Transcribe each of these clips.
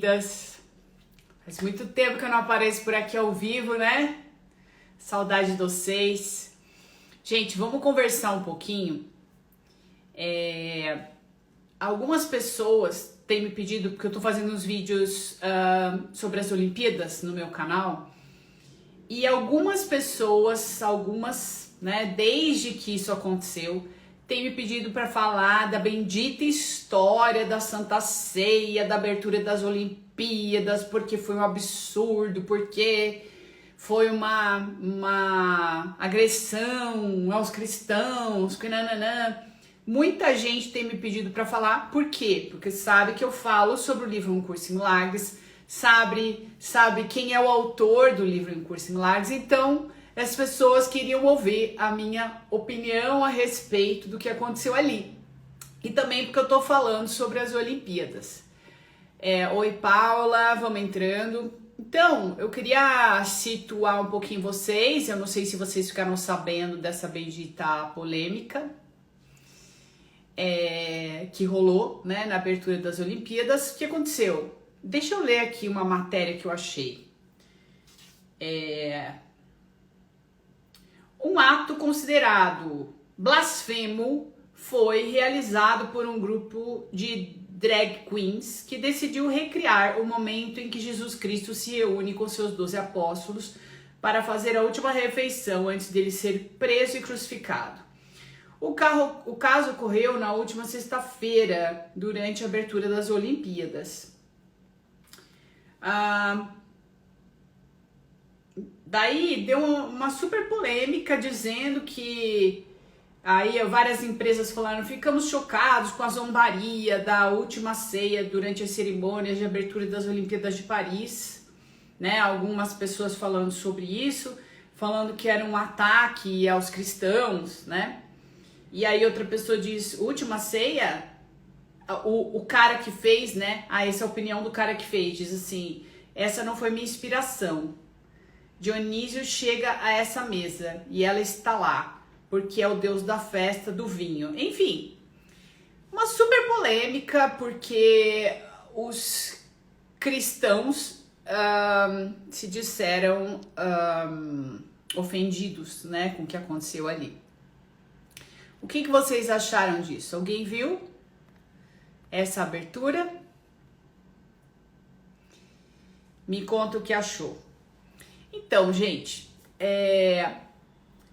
Faz muito tempo que eu não apareço por aqui ao vivo, né? Saudade de vocês. Gente, vamos conversar um pouquinho. Algumas pessoas têm me pedido, porque eu tô fazendo uns vídeos sobre as Olimpíadas no meu canal, e algumas pessoas, né, desde que isso aconteceu, têm me pedido para falar da bendita história da Santa Ceia, da abertura das Olimpíadas, porque foi um absurdo, porque foi uma agressão aos cristãos, que nananã. Muita gente tem me pedido para falar, por quê? Porque sabe que eu falo sobre o livro Um Curso em Milagres, sabe quem é o autor do livro Um Curso em Milagres, então as pessoas queriam ouvir a minha opinião a respeito do que aconteceu ali. E também porque eu tô falando sobre as Olimpíadas. Oi, Paula, vamos entrando. Então, eu queria situar um pouquinho vocês, eu não sei se vocês ficaram sabendo dessa bendita polêmica que rolou, né, na abertura das Olimpíadas. O que aconteceu? Deixa eu ler aqui uma matéria que eu achei. Um ato considerado blasfemo foi realizado por um grupo de drag queens que decidiu recriar o momento em que Jesus Cristo se reúne com seus 12 apóstolos para fazer a última refeição antes dele ser preso e crucificado. O caso ocorreu na última sexta-feira, durante a abertura das Olimpíadas. Daí deu uma super polêmica dizendo que aí várias empresas falaram: ficamos chocados com a zombaria da última ceia durante as cerimônias de abertura das Olimpíadas de Paris, né? Algumas pessoas falando sobre isso, falando que era um ataque aos cristãos, né? E aí outra pessoa diz: última ceia? O cara que fez, né? Essa é a opinião do cara que fez, diz assim: essa não foi minha inspiração. Dionísio chega a essa mesa e ela está lá, porque é o deus da festa do vinho. Enfim, uma super polêmica, porque os cristãos se disseram ofendidos, né, com o que aconteceu ali. O que vocês acharam disso? Alguém viu essa abertura? Me conta o que achou. Então, gente,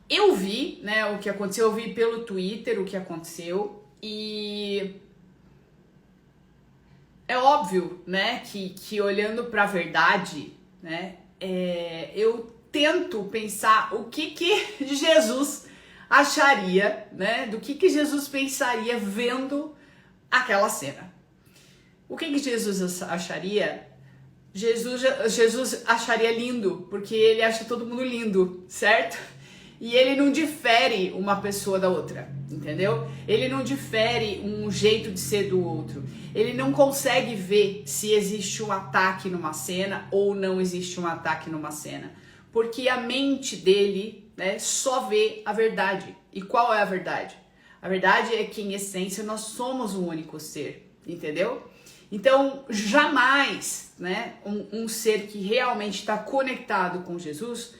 eu vi, né, o que aconteceu, eu vi pelo Twitter o que aconteceu, e é óbvio, né, que olhando para a verdade, né, eu tento pensar o que Jesus acharia, né, do que Jesus pensaria vendo aquela cena. O que Jesus acharia? Jesus acharia lindo, porque ele acha todo mundo lindo, certo? E ele não difere uma pessoa da outra, entendeu? Ele não difere um jeito de ser do outro. Ele não consegue ver se existe um ataque numa cena ou não existe um ataque numa cena. Porque a mente dele, né, só vê a verdade. E qual é a verdade? A verdade é que, em essência, nós somos um único ser, entendeu? Então, jamais, né, um ser que realmente está conectado com Jesus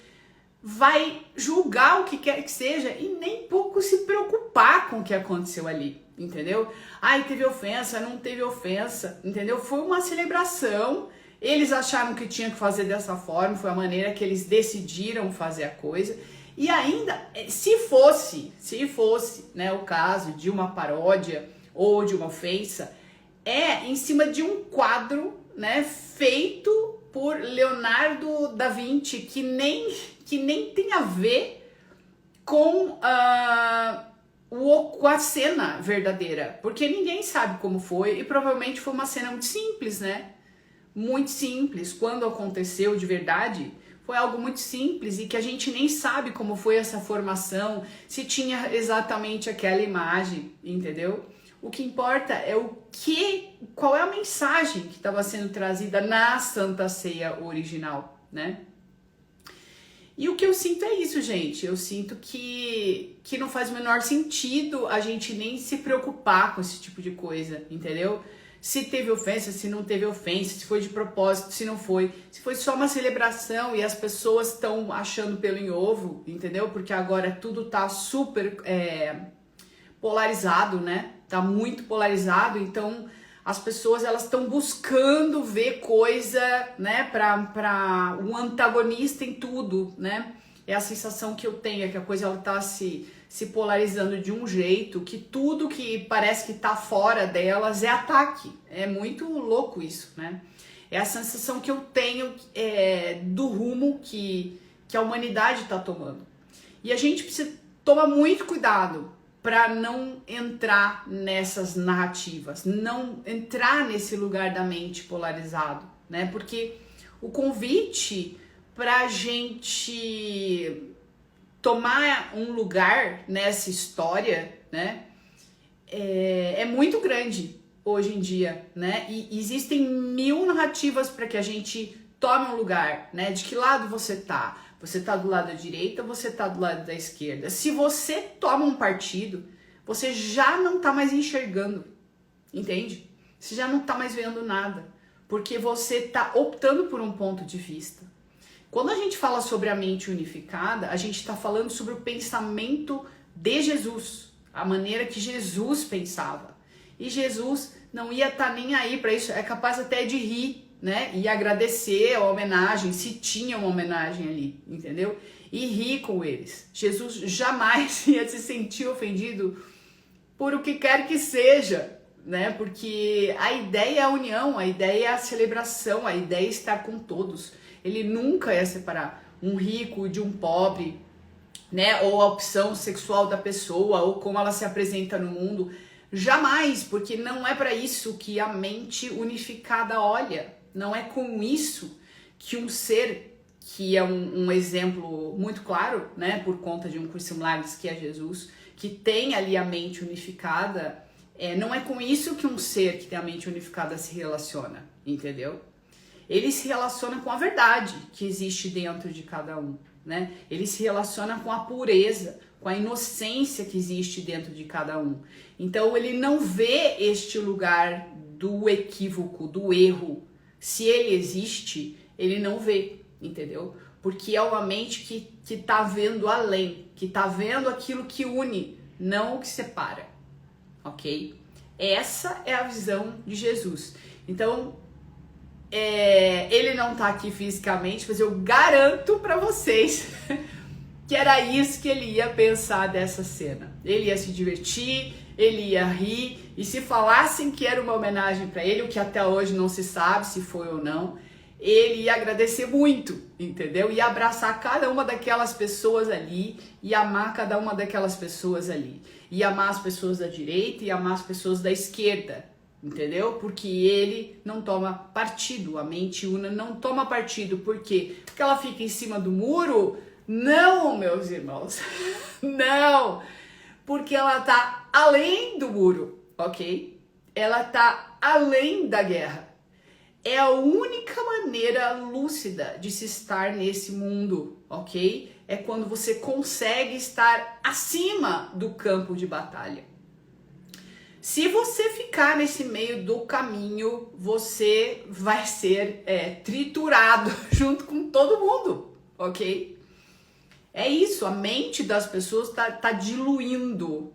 vai julgar o que quer que seja e nem pouco se preocupar com o que aconteceu ali, entendeu? Teve ofensa, não teve ofensa, entendeu? Foi uma celebração, eles acharam que tinha que fazer dessa forma, foi a maneira que eles decidiram fazer a coisa. E ainda, se fosse, né, o caso de uma paródia ou de uma ofensa, em cima de um quadro, né, feito por Leonardo da Vinci, que nem tem a ver com a cena verdadeira, porque ninguém sabe como foi, e provavelmente foi uma cena muito simples, né? Muito simples. Quando aconteceu de verdade, foi algo muito simples e que a gente nem sabe como foi essa formação, se tinha exatamente aquela imagem, entendeu? O que importa é qual é a mensagem que estava sendo trazida na Santa Ceia original, né? E o que eu sinto é isso, gente. Eu sinto que não faz o menor sentido a gente nem se preocupar com esse tipo de coisa, entendeu? se teve ofensa, se não teve ofensa, se foi de propósito, se não foi, se foi só uma celebração e as pessoas estão achando pelo em ovo, entendeu? Porque agora tudo tá super polarizado, né? Tá muito polarizado, então as pessoas elas estão buscando ver coisa, né, para um antagonista em tudo, né? É a sensação que eu tenho, é que a coisa ela tá se polarizando de um jeito que tudo que parece que tá fora delas é ataque. É muito louco isso, né? É a sensação que eu tenho do rumo que a humanidade tá tomando. E a gente precisa tomar muito cuidado para não entrar nessas narrativas, não entrar nesse lugar da mente polarizado, né? Porque o convite para a gente tomar um lugar nessa história, né, é muito grande hoje em dia, né? E existem 1000 narrativas para que a gente tome um lugar, né? De que lado você tá? Você tá do lado da direita ou você tá do lado da esquerda? Se você toma um partido, você já não tá mais enxergando, entende? Você já não tá mais vendo nada, porque você tá optando por um ponto de vista. Quando a gente fala sobre a mente unificada, a gente está falando sobre o pensamento de Jesus, a maneira que Jesus pensava. E Jesus não ia estar nem aí para isso, é capaz até de rir, né? E agradecer a homenagem, se tinha uma homenagem ali, entendeu? E rir com eles. Jesus jamais ia se sentir ofendido por o que quer que seja, né? Porque a ideia é a união, a ideia é a celebração, a ideia é estar com todos. Ele nunca ia separar um rico de um pobre, né? Ou a opção sexual da pessoa, ou como ela se apresenta no mundo. Jamais, porque não é para isso que a mente unificada olha. Não é com isso que um ser, que é um exemplo muito claro, né? Por conta de um curso de milagres que é Jesus, que tem ali a mente unificada, não é com isso que um ser que tem a mente unificada se relaciona, entendeu? Ele se relaciona com a verdade que existe dentro de cada um, né? Ele se relaciona com a pureza, com a inocência que existe dentro de cada um. Então ele não vê este lugar do equívoco, do erro. Se ele existe, ele não vê, entendeu? Porque é uma mente que tá vendo além, que tá vendo aquilo que une, não o que separa, ok? Essa é a visão de Jesus. Então, ele não tá aqui fisicamente, mas eu garanto pra vocês que era isso que ele ia pensar dessa cena. Ele ia se divertir, ele ia rir, e se falassem que era uma homenagem pra ele, o que até hoje não se sabe se foi ou não, ele ia agradecer muito, entendeu? Ia abraçar cada uma daquelas pessoas ali, e amar cada uma daquelas pessoas ali. E amar as pessoas da direita e amar as pessoas da esquerda, entendeu? Porque ele não toma partido, a mente una não toma partido. Por quê? Porque ela fica em cima do muro? Não, meus irmãos, não, porque ela tá além do muro, ok? Ela tá além da guerra. É a única maneira lúcida de se estar nesse mundo, ok? É quando você consegue estar acima do campo de batalha. Se você ficar nesse meio do caminho, você vai ser triturado junto com todo mundo, ok? É isso, a mente das pessoas tá diluindo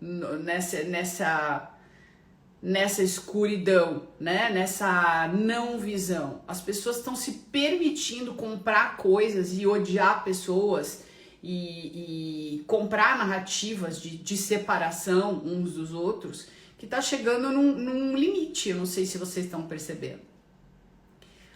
nessa escuridão, né? Nessa não visão. As pessoas estão se permitindo comprar coisas e odiar pessoas e comprar narrativas de separação uns dos outros, que tá chegando num limite. Eu não sei se vocês estão percebendo.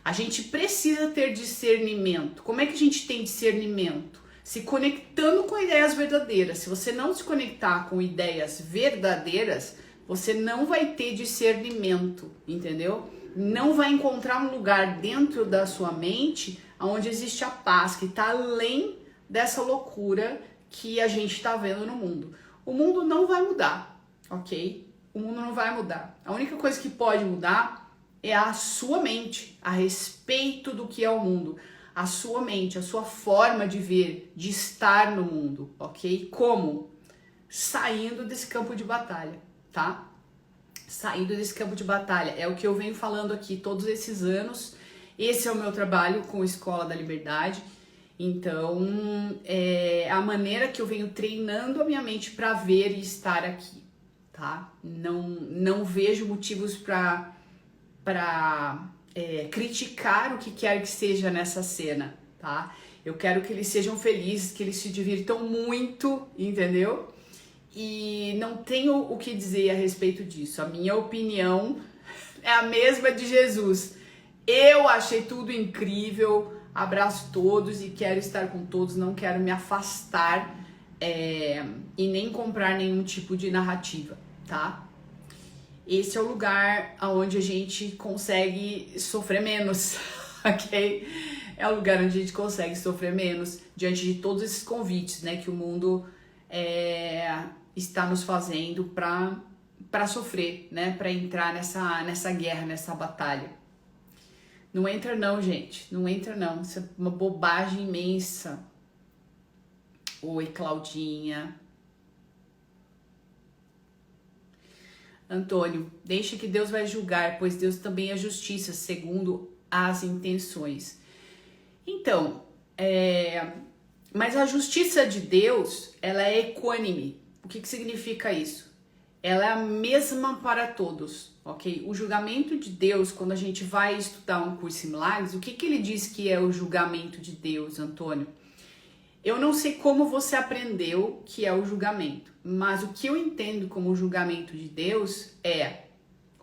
A gente precisa ter discernimento. Como é que a gente tem discernimento? Se conectando com ideias verdadeiras. Se você não se conectar com ideias verdadeiras, você não vai ter discernimento, entendeu? Não vai encontrar um lugar dentro da sua mente onde existe a paz, que está além dessa loucura que a gente está vendo no mundo. O mundo não vai mudar, ok? O mundo não vai mudar. A única coisa que pode mudar é a sua mente a respeito do que é o mundo. A sua mente, a sua forma de ver, de estar no mundo, ok? Como? Saindo desse campo de batalha, tá? saindo desse campo de batalha. É o que eu venho falando aqui todos esses anos. Esse é o meu trabalho com a Escola da Liberdade. Então, é a maneira que eu venho treinando a minha mente para ver e estar aqui, tá? Não vejo motivos para criticar o que quer que seja nessa cena, tá? Eu quero que eles sejam felizes, que eles se divirtam muito, entendeu? E não tenho o que dizer a respeito disso. A minha opinião é a mesma de Jesus. Eu achei tudo incrível, abraço todos e quero estar com todos, não quero me afastar e nem comprar nenhum tipo de narrativa, tá? Esse é o lugar onde a gente consegue sofrer menos, ok? É o lugar onde a gente consegue sofrer menos diante de todos esses convites, né, que o mundo está nos fazendo para sofrer, né, para entrar nessa guerra, nessa batalha. Não entra não, gente, não entra não, isso é uma bobagem imensa. Oi, Claudinha. Antônio, deixa que Deus vai julgar, pois Deus também é justiça, segundo as intenções. Então, mas a justiça de Deus, ela é equânime. O que significa isso? Ela é a mesma para todos, ok? O julgamento de Deus, quando a gente vai estudar um curso em milagres, o que ele diz que é o julgamento de Deus, Antônio? Eu não sei como você aprendeu que é o julgamento, mas o que eu entendo como julgamento de Deus é: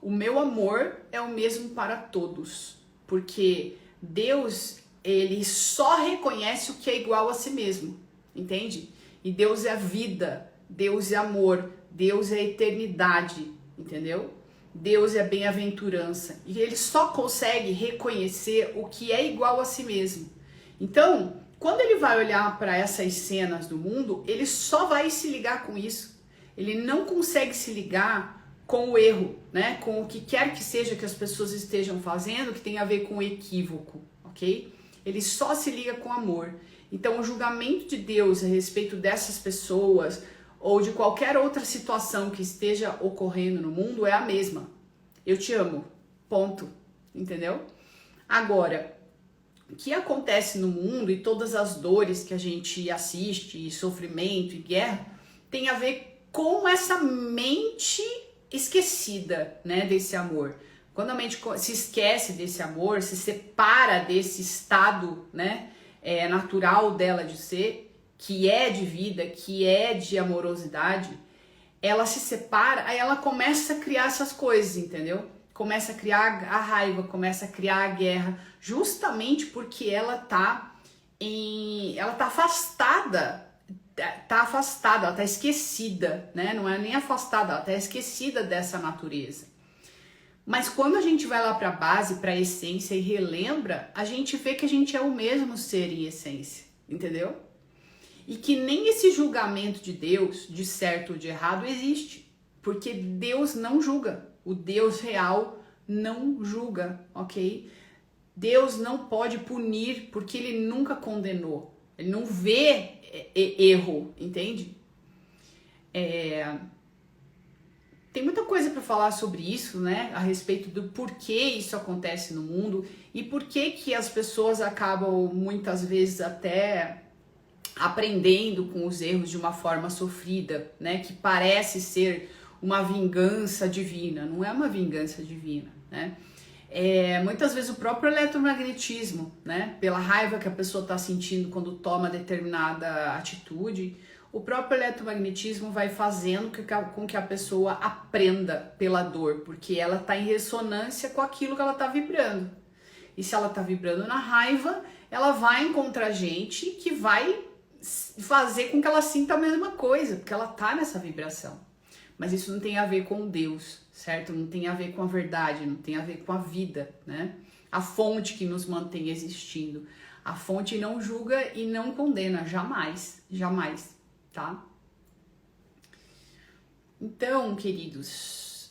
o meu amor é o mesmo para todos, porque Deus, ele só reconhece o que é igual a si mesmo, entende? E Deus é a vida, Deus é amor, Deus é eternidade, entendeu? Deus é bem-aventurança, e ele só consegue reconhecer o que é igual a si mesmo. Então, quando ele vai olhar para essas cenas do mundo, ele só vai se ligar com isso. Ele não consegue se ligar com o erro, né? Com o que quer que seja que as pessoas estejam fazendo, que tem a ver com equívoco, ok? Ele só se liga com amor. Então, o julgamento de Deus a respeito dessas pessoas ou de qualquer outra situação que esteja ocorrendo no mundo é a mesma. Eu te amo, ponto, entendeu? Agora, o que acontece no mundo e todas as dores que a gente assiste, e sofrimento e guerra, tem a ver com essa mente esquecida, né, desse amor. Quando a mente se esquece desse amor, se separa desse estado, né, natural dela de ser, que é de vida, que é de amorosidade, ela se separa, aí ela começa a criar essas coisas, entendeu? Começa a criar a raiva, começa a criar a guerra, justamente porque ela tá afastada, ela tá esquecida, né? Não é nem afastada, ela tá esquecida dessa natureza. Mas quando a gente vai lá para a base, para a essência e relembra, a gente vê que a gente é o mesmo ser em essência, entendeu? E que nem esse julgamento de Deus, de certo ou de errado, existe, porque Deus não julga. O Deus real não julga, ok? Deus não pode punir porque ele nunca condenou. Ele não vê erro, entende? Tem muita coisa para falar sobre isso, né? A respeito do porquê isso acontece no mundo e por que as pessoas acabam muitas vezes até aprendendo com os erros de uma forma sofrida, né? Que parece ser uma vingança divina, não é uma vingança divina, né? Muitas vezes o próprio eletromagnetismo, né? Pela raiva que a pessoa está sentindo quando toma determinada atitude, o próprio eletromagnetismo vai fazendo com que a pessoa aprenda pela dor, porque ela está em ressonância com aquilo que ela está vibrando. E se ela está vibrando na raiva, ela vai encontrar gente que vai fazer com que ela sinta a mesma coisa, porque ela está nessa vibração. Mas isso não tem a ver com Deus, certo? Não tem a ver com a verdade, não tem a ver com a vida, né? A fonte que nos mantém existindo. A fonte não julga e não condena, jamais, jamais, tá? Então, queridos,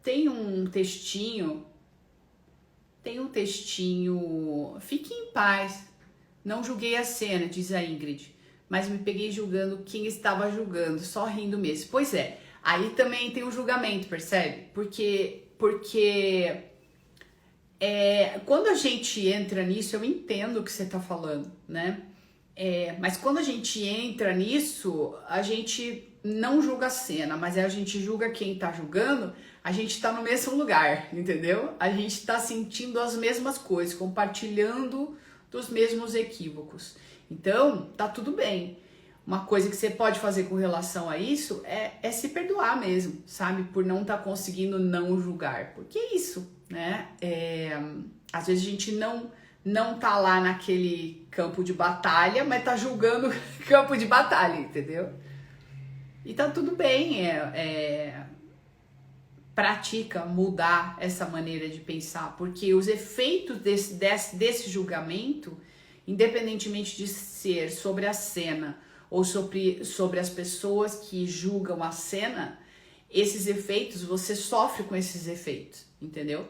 tem um textinho, fique em paz, não julguei a cena, diz a Ingrid, mas me peguei julgando quem estava julgando, só rindo mesmo. Pois é, aí também tem o julgamento, percebe? Porque quando a gente entra nisso, eu entendo o que você tá falando, né? Mas quando a gente entra nisso, a gente não julga a cena, mas a gente julga quem tá julgando, a gente tá no mesmo lugar, entendeu? A gente tá sentindo as mesmas coisas, compartilhando dos mesmos equívocos. Então, tá tudo bem. Uma coisa que você pode fazer com relação a isso é se perdoar mesmo, sabe? Por não estar conseguindo não julgar. Porque é isso, né? Às vezes a gente não tá lá naquele campo de batalha, mas tá julgando campo de batalha, entendeu? E tá tudo bem, pratica mudar essa maneira de pensar, porque os efeitos desse julgamento, independentemente de ser sobre a cena ou sobre as pessoas que julgam a cena, esses efeitos, você sofre com esses efeitos, entendeu?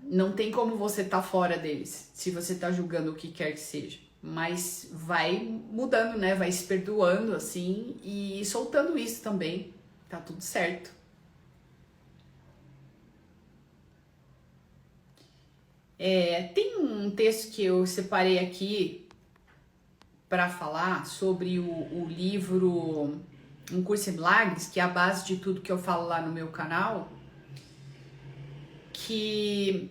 Não tem como você estar fora deles, se você está julgando o que quer que seja. Mas vai mudando, né? Vai se perdoando, assim, e soltando isso também. Tá tudo certo. Tem um texto que eu separei aqui para falar sobre o livro Um Curso em Milagres, que é a base de tudo que eu falo lá no meu canal, que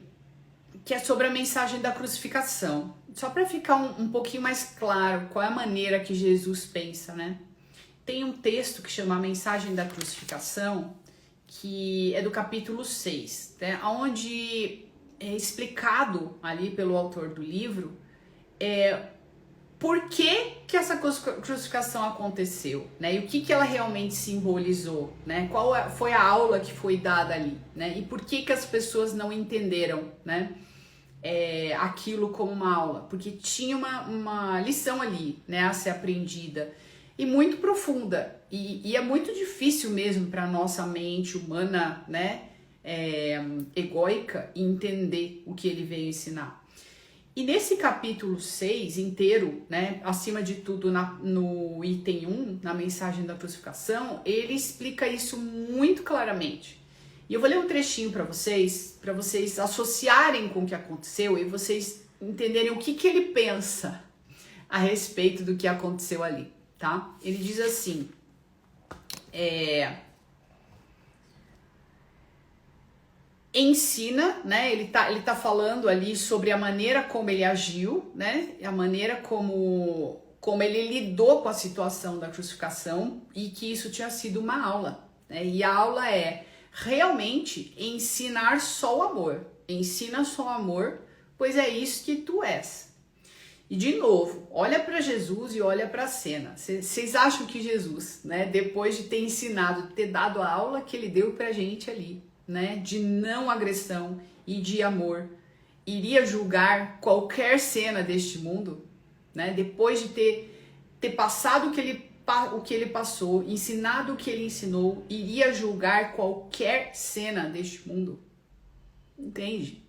é sobre a mensagem da crucificação. Só para ficar um pouquinho mais claro qual é a maneira que Jesus pensa, né? Tem um texto que chama A Mensagem da Crucificação, que é do capítulo 6, né? Onde é explicado ali pelo autor do livro por que essa crucificação aconteceu, né? E o que ela realmente simbolizou, né? Qual foi a aula que foi dada ali, né? E por que as pessoas não entenderam, né? Aquilo como uma aula, porque tinha uma lição ali, né, a ser aprendida, e muito profunda, e é muito difícil mesmo para nossa mente humana, né, egóica, entender o que ele veio ensinar. E nesse capítulo 6 inteiro, né, acima de tudo no item 1, na mensagem da crucificação, ele explica isso muito claramente. E eu vou ler um trechinho para vocês associarem com o que aconteceu e vocês entenderem o que ele pensa a respeito do que aconteceu ali, tá? Ele diz assim, ensina, né? Ele tá falando ali sobre a maneira como ele agiu, né? A maneira como ele lidou com a situação da crucificação e que isso tinha sido uma aula, né? E a aula realmente ensinar só o amor. Ensina só o amor, pois é isso que tu és. E de novo, olha para Jesus e olha para a cena. Vocês acham que Jesus, né, depois de ter ensinado, ter dado a aula que ele deu pra gente ali, né, de não agressão e de amor, iria julgar qualquer cena deste mundo, né, depois de ter passado o que ele passou, ensinado o que ele ensinou, iria julgar qualquer cena deste mundo? Entende?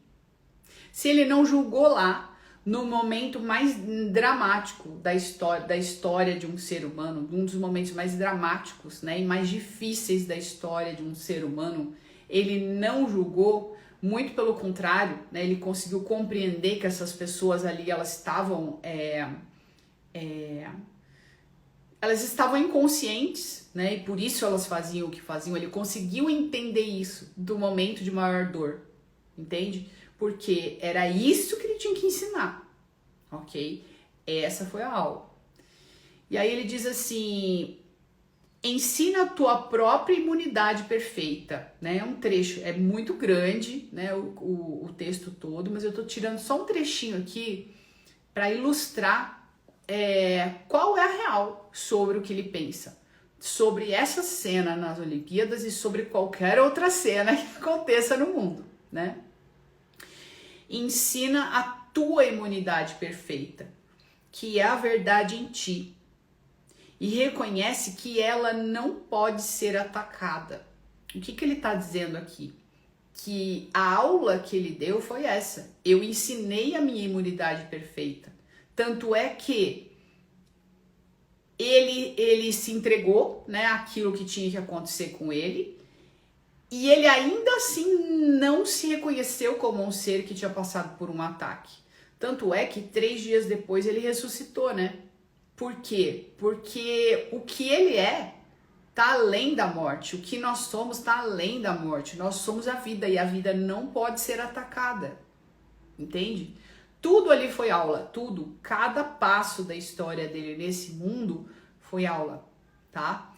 Se ele não julgou lá, no momento mais dramático da história de um ser humano, um dos momentos mais dramáticos, né, e mais difíceis da história de um ser humano, ele não julgou, muito pelo contrário, né, ele conseguiu compreender que essas pessoas ali, elas estavam inconscientes, né? E por isso elas faziam o que faziam. Ele conseguiu entender isso do momento de maior dor, entende? Porque era isso que ele tinha que ensinar, ok? Essa foi a aula. E aí ele diz assim, ensina a tua própria imunidade perfeita, né? É um trecho, é muito grande, né? O texto todo, mas eu tô tirando só um trechinho aqui para ilustrar qual é a real sobre o que ele pensa, sobre essa cena nas Olimpíadas e sobre qualquer outra cena que aconteça no mundo, né? Ensina a tua imunidade perfeita, que é a verdade em ti, e reconhece que ela não pode ser atacada. O que ele está dizendo aqui? Que a aula que ele deu foi essa. Eu ensinei a minha imunidade perfeita. Tanto é que ele se entregou, né, àquilo que tinha que acontecer com ele, e ele ainda assim não se reconheceu como um ser que tinha passado por um ataque. Tanto é que 3 dias depois ele ressuscitou, né? Por quê? Porque o que ele é tá além da morte. O que nós somos tá além da morte. Nós somos a vida e a vida não pode ser atacada. Entende? Tudo ali foi aula, tudo. Cada passo da história dele nesse mundo foi aula, tá?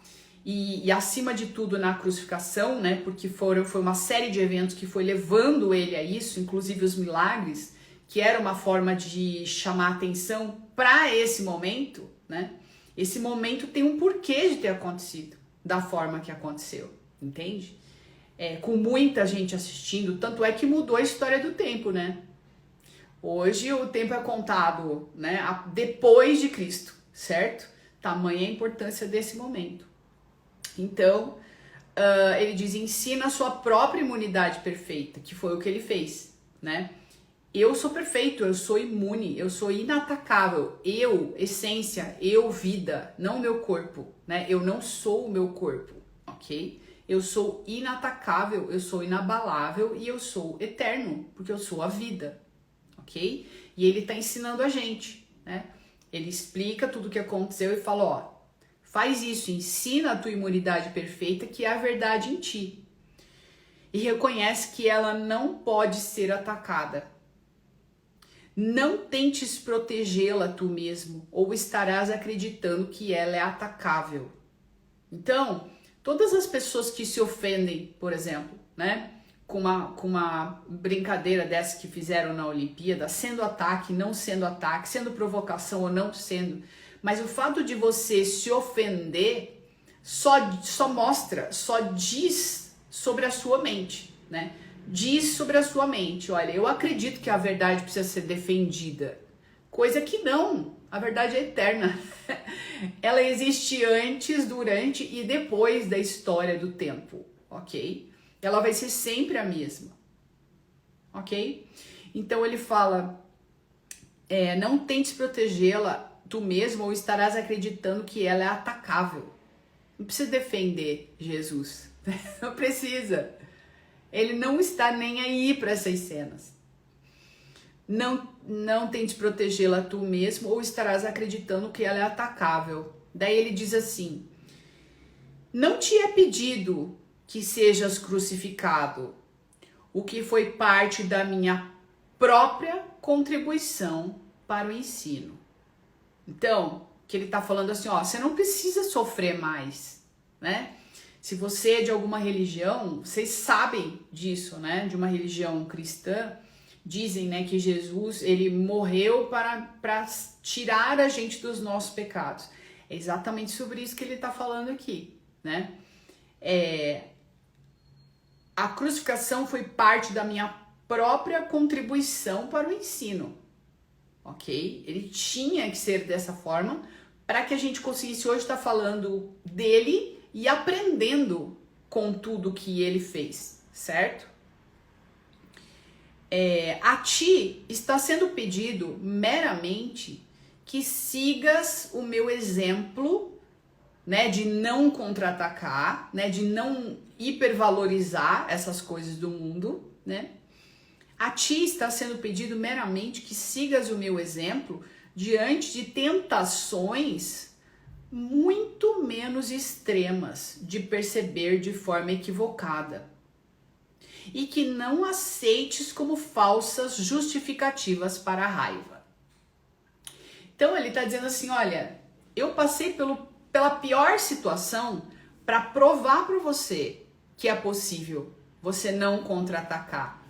E acima de tudo na crucificação, né? Porque foi uma série de eventos que foi levando ele a isso, inclusive os milagres, que era uma forma de chamar atenção para esse momento, né? Esse momento tem um porquê de ter acontecido da forma que aconteceu, entende? Com muita gente assistindo, tanto é que mudou a história do tempo, né? Hoje o tempo é contado, né, depois de Cristo, certo? Tamanha a importância desse momento. Então, ele diz, ensina a sua própria imunidade perfeita, que foi o que ele fez, né? Eu sou perfeito, eu sou imune, eu sou inatacável, eu, essência, eu, vida, não meu corpo, né? Eu não sou o meu corpo, ok? Eu sou inatacável, eu sou inabalável e eu sou eterno, porque eu sou a vida, ok? E ele tá ensinando a gente, né? Ele explica tudo o que aconteceu e fala, ó, faz isso, ensina a tua imunidade perfeita, que é a verdade em ti. E reconhece que ela não pode ser atacada. Não tentes protegê-la tu mesmo, ou estarás acreditando que ela é atacável. Então, todas as pessoas que se ofendem, por exemplo, né, com uma brincadeira dessa que fizeram na Olimpíada, sendo ataque, não sendo ataque, sendo provocação ou não sendo, mas o fato de você se ofender só mostra, só diz sobre a sua mente, né? Diz sobre a sua mente, olha, eu acredito que a verdade precisa ser defendida, coisa que não, a verdade é eterna, ela existe antes, durante e depois da história do tempo, ok? Ela vai ser sempre a mesma, ok? Então ele fala, não tentes protegê-la tu mesmo ou estarás acreditando que ela é atacável. Não precisa defender Jesus, não precisa. Ele não está nem aí para essas cenas. Não tente protegê-la tu mesmo ou estarás acreditando que ela é atacável. Daí ele diz assim, não te é pedido que sejas crucificado, o que foi parte da minha própria contribuição para o ensino. Então, que ele está falando assim, ó, você não precisa sofrer mais, né? Se você é de alguma religião, vocês sabem disso, né? De uma religião cristã, dizem, né, que Jesus, ele morreu para tirar a gente dos nossos pecados. É exatamente sobre isso que ele está falando aqui, né? A crucificação foi parte da minha própria contribuição para o ensino, ok? Ele tinha que ser dessa forma para que a gente conseguisse hoje estar falando dele e aprendendo com tudo que ele fez, certo? A ti está sendo pedido meramente que sigas o meu exemplo, né, de não contra-atacar, né, de não hipervalorizar essas coisas do mundo, né? A ti está sendo pedido meramente que sigas o meu exemplo diante de tentações muito menos extremas de perceber de forma equivocada e que não aceites como falsas justificativas para a raiva. Então ele está dizendo assim, olha, eu passei pela pior situação para provar para você que é possível você não contra-atacar.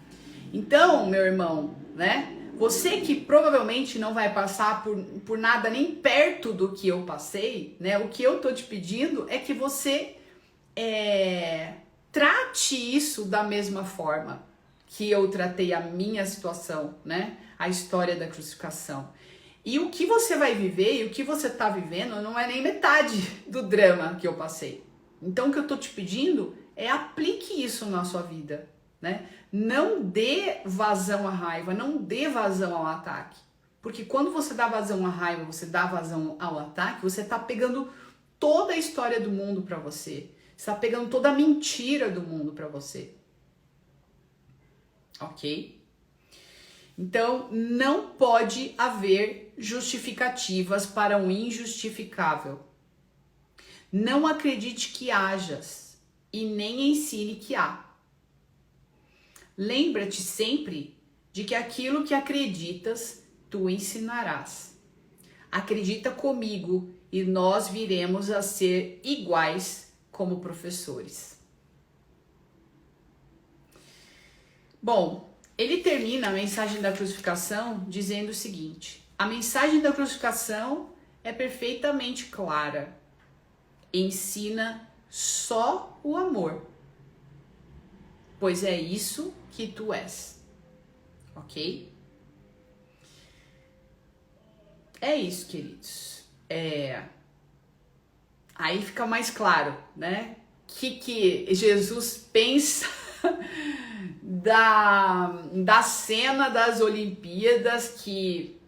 Então, meu irmão, né? Você que provavelmente não vai passar por nada nem perto do que eu passei, né? O que eu tô te pedindo é que você trate isso da mesma forma que eu tratei a minha situação, né? A história da crucificação. E o que você vai viver e o que você tá vivendo não é nem metade do drama que eu passei. Então, o que eu tô te pedindo é aplique isso na sua vida, né? Não dê vazão à raiva, não dê vazão ao ataque, Porque quando você dá vazão à raiva, você dá vazão ao ataque, você tá pegando toda a história do mundo para você. Você tá pegando toda a mentira do mundo para você. Ok? Então, não pode haver justificativas para o injustificável. Não acredite que hajas e nem ensine que há. Lembra-te sempre de que aquilo que acreditas, tu ensinarás. Acredita comigo e nós viremos a ser iguais como professores. Bom, ele termina a mensagem da crucificação dizendo o seguinte: a mensagem da crucificação é perfeitamente clara. Ensina só o amor, pois é isso que tu és. Ok? É isso, queridos. Aí fica mais claro, né? Que Jesus pensa da cena das Olimpíadas, que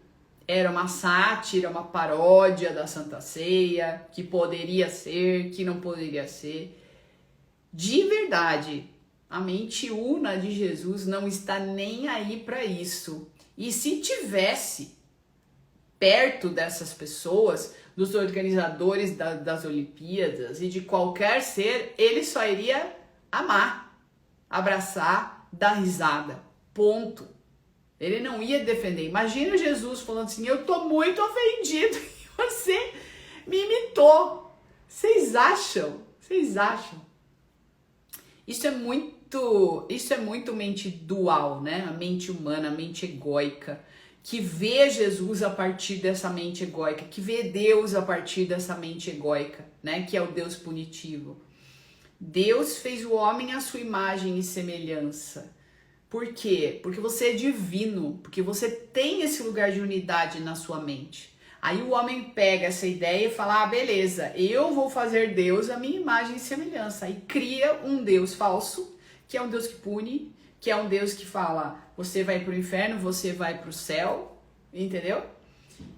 era uma sátira, uma paródia da Santa Ceia, que poderia ser, que não poderia ser. De verdade, a mente una de Jesus não está nem aí para isso. E se tivesse perto dessas pessoas, dos organizadores das Olimpíadas e de qualquer ser, ele só iria amar, abraçar, dar risada. Ponto. Ele não ia defender. Imagina Jesus falando assim: eu tô muito ofendido e você me imitou. Vocês acham? Vocês acham? Isso é muito mente dual, né? A mente humana, a mente egóica, que vê Jesus a partir dessa mente egóica, que vê Deus a partir dessa mente egóica, né? Que é o Deus punitivo. Deus fez o homem à sua imagem e semelhança. Por quê? Porque você é divino, porque você tem esse lugar de unidade na sua mente. Aí o homem pega essa ideia e fala: ah, beleza, eu vou fazer Deus a minha imagem e semelhança. Aí cria um Deus falso, que é um Deus que pune, que é um Deus que fala: você vai para o inferno, você vai para o céu, entendeu?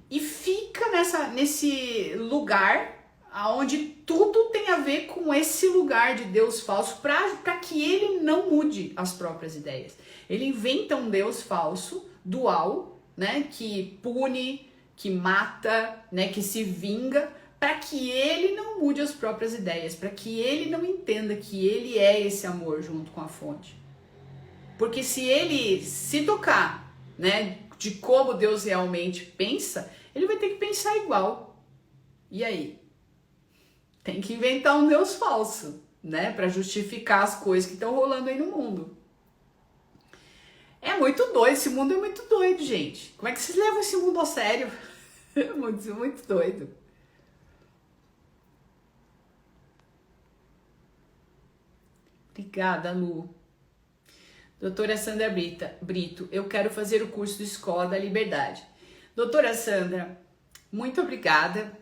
E fica nesse lugar onde tudo tem a ver com esse lugar de Deus falso, para que ele não mude as próprias ideias. Ele inventa um Deus falso, dual, né, que pune, que mata, né, que se vinga, para que ele não mude as próprias ideias, para que ele não entenda que ele é esse amor junto com a fonte. Porque se ele se tocar, né, de como Deus realmente pensa, ele vai ter que pensar igual. E aí? Tem que inventar um Deus falso, né, para justificar as coisas que estão rolando aí no mundo. É muito doido, esse mundo é muito doido, gente. Como é que vocês levam esse mundo a sério? É muito doido. Obrigada, Lu. Doutora Sandra Brito, eu quero fazer o curso do Escola da Liberdade. Doutora Sandra, muito obrigada.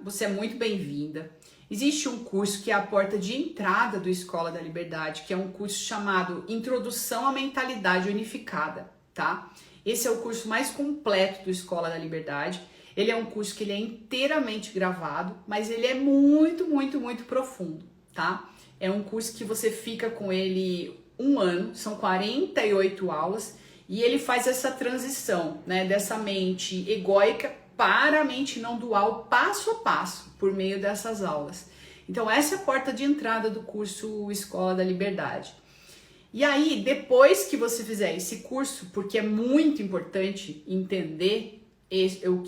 Você é muito bem-vinda. Existe um curso que é a porta de entrada do Escola da Liberdade, que é um curso chamado Introdução à Mentalidade Unificada, tá? Esse é o curso mais completo do Escola da Liberdade. Ele é um curso que ele é inteiramente gravado, mas ele é muito profundo, tá? É um curso que você fica com ele um ano, são 48 aulas, e ele faz essa transição, né, dessa mente egóica para a mente não dual, passo a passo, por meio dessas aulas. Então essa é a porta de entrada do curso Escola da Liberdade. E aí, depois que você fizer esse curso, porque é muito importante entender o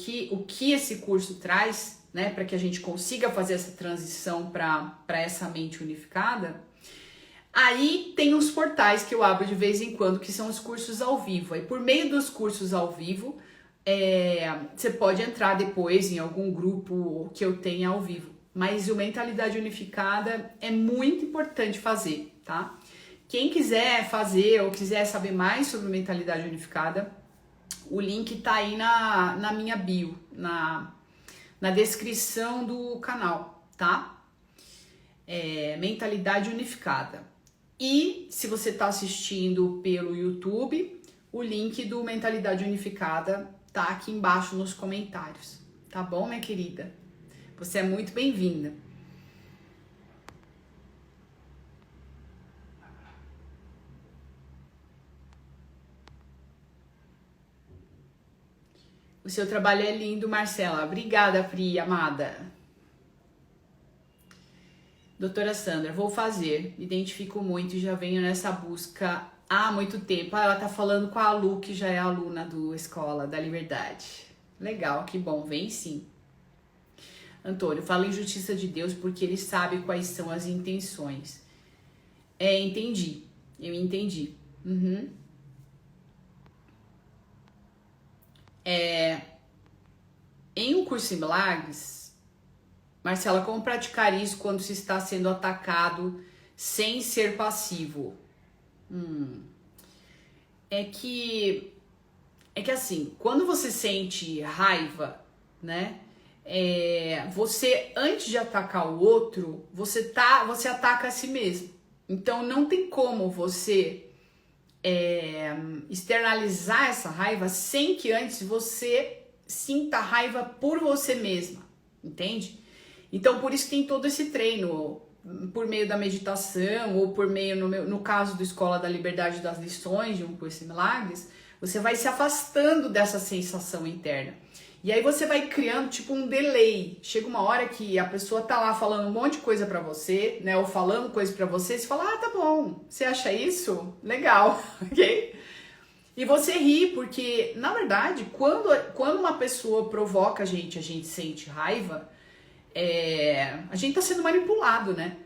que esse curso traz, né, para que a gente consiga fazer essa transição para essa mente unificada, aí tem uns portais que eu abro de vez em quando, que são os cursos ao vivo. Aí por meio dos cursos ao vivo, você pode entrar depois em algum grupo que eu tenha ao vivo. Mas o Mentalidade Unificada é muito importante fazer, tá? Quem quiser fazer ou quiser saber mais sobre Mentalidade Unificada, o link tá aí na minha bio, na descrição do canal, tá? Mentalidade Unificada. E se você tá assistindo pelo YouTube, o link do Mentalidade Unificada tá aqui embaixo nos comentários. Tá bom, minha querida? Você é muito bem-vinda. O seu trabalho é lindo, Marcela. Obrigada, Pri, amada. Doutora Sandra, vou fazer. Me identifico muito e já venho nessa busca há muito tempo. Ela tá falando com a Lu, que já é aluna do Escola da Liberdade. Legal, que bom. Vem sim. Antônio, fala em justiça de Deus porque ele sabe quais são as intenções. Entendi. Eu entendi. Uhum. Em um curso em milagres, Marcela, como praticar isso quando se está sendo atacado sem ser passivo? É que assim, quando você sente raiva, né? Você, antes de atacar o outro, você ataca a si mesmo. Então não tem como você externalizar essa raiva sem que antes você sinta raiva por você mesma, entende? Então por isso tem todo esse treino, por meio da meditação ou por meio, no caso do Escola da Liberdade das Lições, de um curso em milagres, você vai se afastando dessa sensação interna. E aí você vai criando tipo um delay. Chega uma hora que a pessoa tá lá falando um monte de coisa pra você, né? Ou falando coisa pra você, você fala, ah, tá bom, você acha isso? Legal, ok? E você ri, porque, na verdade, quando uma pessoa provoca a gente sente raiva, a gente tá sendo manipulado, né?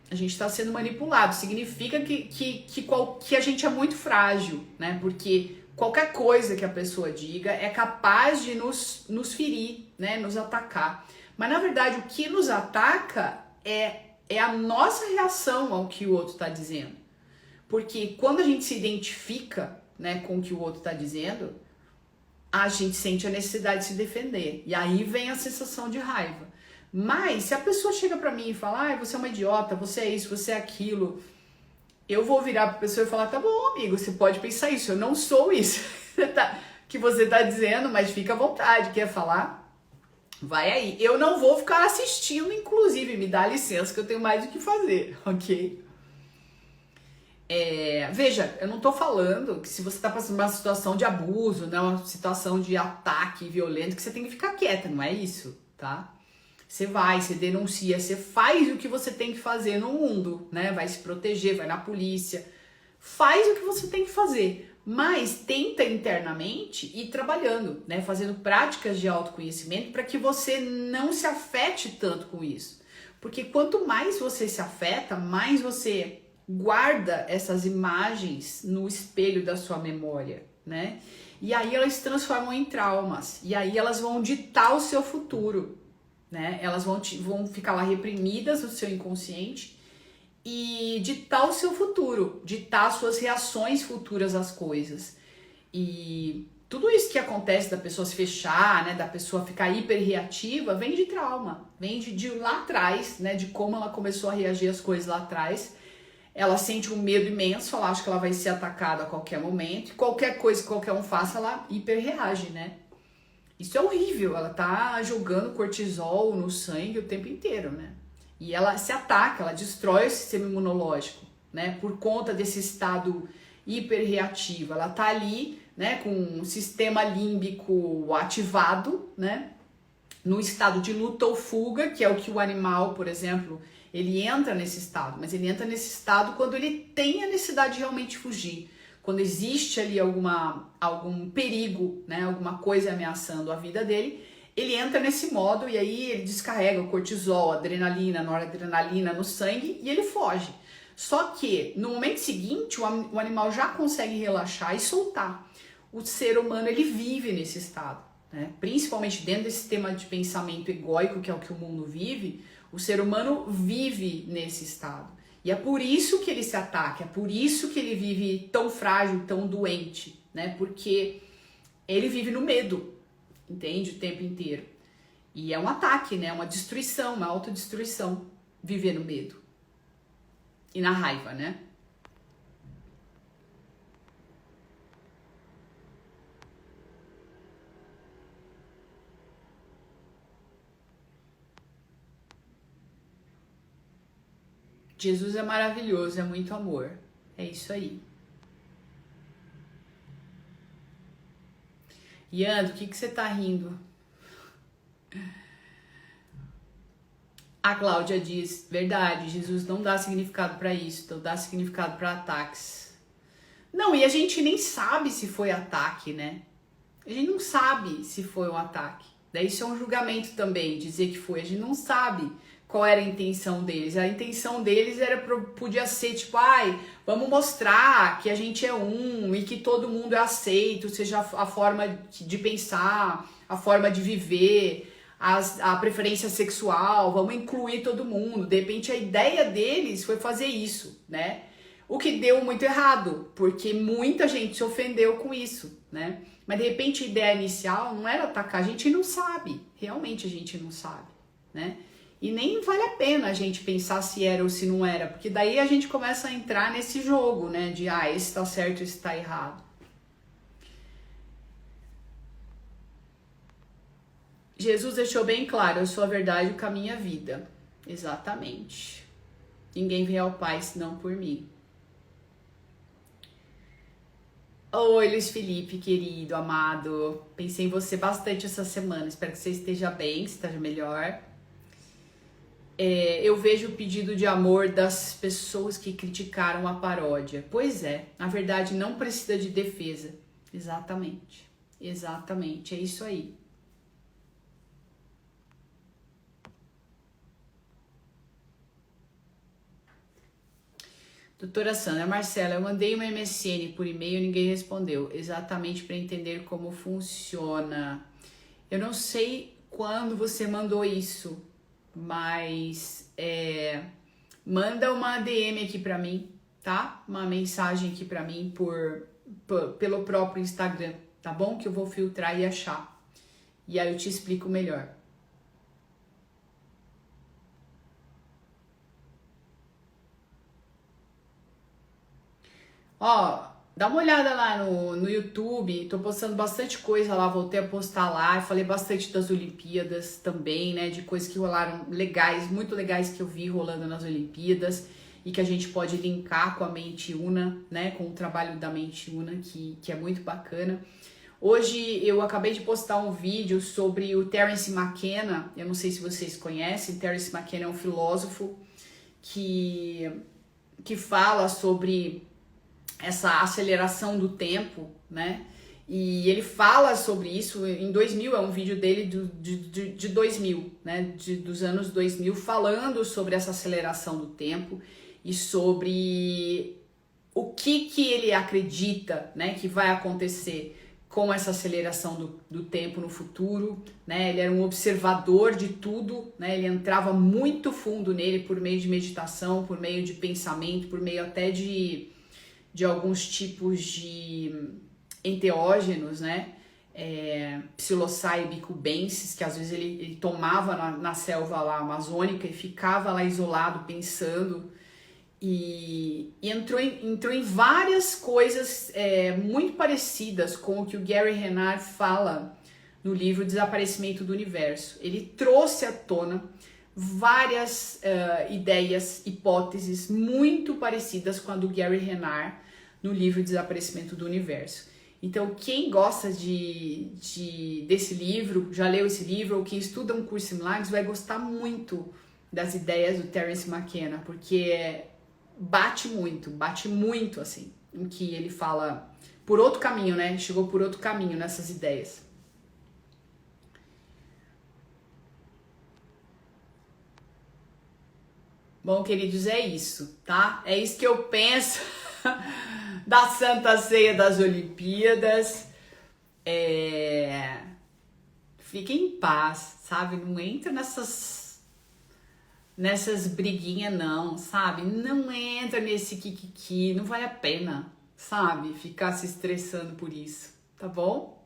A gente está sendo manipulado. Significa que a gente é muito frágil, né? Porque qualquer coisa que a pessoa diga é capaz de nos ferir, né? Nos atacar. Mas, na verdade, o que nos ataca é a nossa reação ao que o outro está dizendo. Porque quando a gente se identifica, né, com o que o outro está dizendo, a gente sente a necessidade de se defender. E aí vem a sensação de raiva. Mas se a pessoa chega pra mim e fala, você é uma idiota, você é isso, você é aquilo, eu vou virar pra pessoa e falar, tá bom, amigo, você pode pensar isso, eu não sou isso que você tá dizendo, mas fica à vontade, quer falar? Vai aí. Eu não vou ficar assistindo, inclusive, me dá licença que eu tenho mais o que fazer, ok? Veja, eu não tô falando que se você tá passando uma situação de abuso, né, uma situação de ataque violento, que você tem que ficar quieta, não é isso, tá? Você vai, você denuncia, você faz o que você tem que fazer no mundo, né? Vai se proteger, vai na polícia, faz o que você tem que fazer, mas tenta internamente ir trabalhando, né? Fazendo práticas de autoconhecimento para que você não se afete tanto com isso. Porque quanto mais você se afeta, mais você guarda essas imagens no espelho da sua memória, né? E aí elas se transformam em traumas, e aí elas vão ditar o seu futuro, né? Elas vão ficar lá reprimidas no seu inconsciente e ditar o seu futuro, ditar as suas reações futuras às coisas. E tudo isso que acontece da pessoa se fechar, né, da pessoa ficar hiperreativa, vem de trauma, vem de lá atrás, né, de como ela começou a reagir às coisas lá atrás. Ela sente um medo imenso, ela acha que ela vai ser atacada a qualquer momento, e qualquer coisa que qualquer um faça, ela hiperreage, né? Isso é horrível, ela tá jogando cortisol no sangue o tempo inteiro, né? E ela se ataca, ela destrói o sistema imunológico, né? Por conta desse estado hiperreativo. Ela tá ali, né, com o sistema límbico ativado, né? No estado de luta ou fuga, que é o que o animal, por exemplo, ele entra nesse estado. Mas ele entra nesse estado quando ele tem a necessidade de realmente fugir. Quando existe ali algum perigo, né, alguma coisa ameaçando a vida dele, ele entra nesse modo e aí ele descarrega o cortisol, adrenalina, noradrenalina no sangue e ele foge. Só que no momento seguinte o animal já consegue relaxar e soltar. O ser humano ele vive nesse estado, né? Principalmente dentro desse sistema de pensamento egóico que é o que o mundo vive, o ser humano vive nesse estado. E é por isso que ele se ataca, é por isso que ele vive tão frágil, tão doente, né? Porque ele vive no medo, entende? O tempo inteiro. E é um ataque, né? Uma destruição, uma autodestruição, viver no medo. E na raiva, né? Jesus é maravilhoso, é muito amor. É isso aí. Ian, do que você tá rindo? A Cláudia diz, verdade, Jesus não dá significado para isso, não dá significado para ataques. Não, e a gente nem sabe se foi ataque, né? A gente não sabe se foi um ataque. Daí isso é um julgamento também, dizer que foi. A gente não sabe qual era a intenção deles. A intenção deles podia ser tipo, ai, vamos mostrar que a gente é um e que todo mundo é aceito, seja a forma de pensar, a forma de viver, a preferência sexual, vamos incluir todo mundo. De repente a ideia deles foi fazer isso, né? O que deu muito errado, porque muita gente se ofendeu com isso, né? Mas de repente a ideia inicial não era atacar, a gente não sabe, realmente a gente não sabe, né? E nem vale a pena a gente pensar se era ou se não era, porque daí a gente começa a entrar nesse jogo, né? De, esse tá certo, esse tá errado. Jesus deixou bem claro, eu sou a verdade, o caminho e a vida. Exatamente. Ninguém vem ao Pai senão por mim. Oi, Luiz Felipe, querido, amado. Pensei em você bastante essa semana. Espero que você esteja bem, que esteja melhor. Eu vejo o pedido de amor das pessoas que criticaram a paródia. Pois é, na verdade não precisa de defesa. Exatamente, exatamente, é isso aí. Doutora Sandra, Marcela, eu mandei uma MSN por e-mail e ninguém respondeu. Exatamente para entender como funciona. Eu não sei quando você mandou isso, mas manda uma DM aqui para mim, tá? Uma mensagem aqui para mim pelo próprio Instagram, tá bom? Que eu vou filtrar e achar. E aí eu te explico melhor. Ó, dá uma olhada lá no YouTube, tô postando bastante coisa lá, voltei a postar lá, falei bastante das Olimpíadas também, né, de coisas que rolaram legais, muito legais que eu vi rolando nas Olimpíadas e que a gente pode linkar com a Mente Una, né, com o trabalho da Mente Una, que é muito bacana. Hoje eu acabei de postar um vídeo sobre o Terence McKenna, eu não sei se vocês conhecem, Terence McKenna é um filósofo que fala sobre essa aceleração do tempo, né? E ele fala sobre isso em 2000, é um vídeo dele de 2000, né? Dos anos 2000, falando sobre essa aceleração do tempo e sobre o que ele acredita, né? Que vai acontecer com essa aceleração do tempo no futuro, né? Ele era um observador de tudo, né? Ele entrava muito fundo nele por meio de meditação, por meio de pensamento, por meio até de alguns tipos de enteógenos, né? Psilocybe cubensis, que às vezes ele tomava na selva lá amazônica e ficava lá isolado pensando e entrou em várias coisas muito parecidas com o que o Gary Renard fala no livro Desaparecimento do Universo. Ele trouxe à tona várias ideias, hipóteses muito parecidas com a do Gary Renard no livro Desaparecimento do Universo. Então, quem gosta desse livro, já leu esse livro, ou quem estuda um curso em Milagres, vai gostar muito das ideias do Terence McKenna, porque bate muito, assim, em que ele fala por outro caminho, né? Chegou por outro caminho nessas ideias. Bom, queridos, é isso, tá? É isso que eu penso da Santa Ceia das Olimpíadas. Fiquem em paz, sabe? Não entra nessas briguinhas não, sabe? Não entra nesse kikiki, não vale a pena, sabe? Ficar se estressando por isso, tá bom?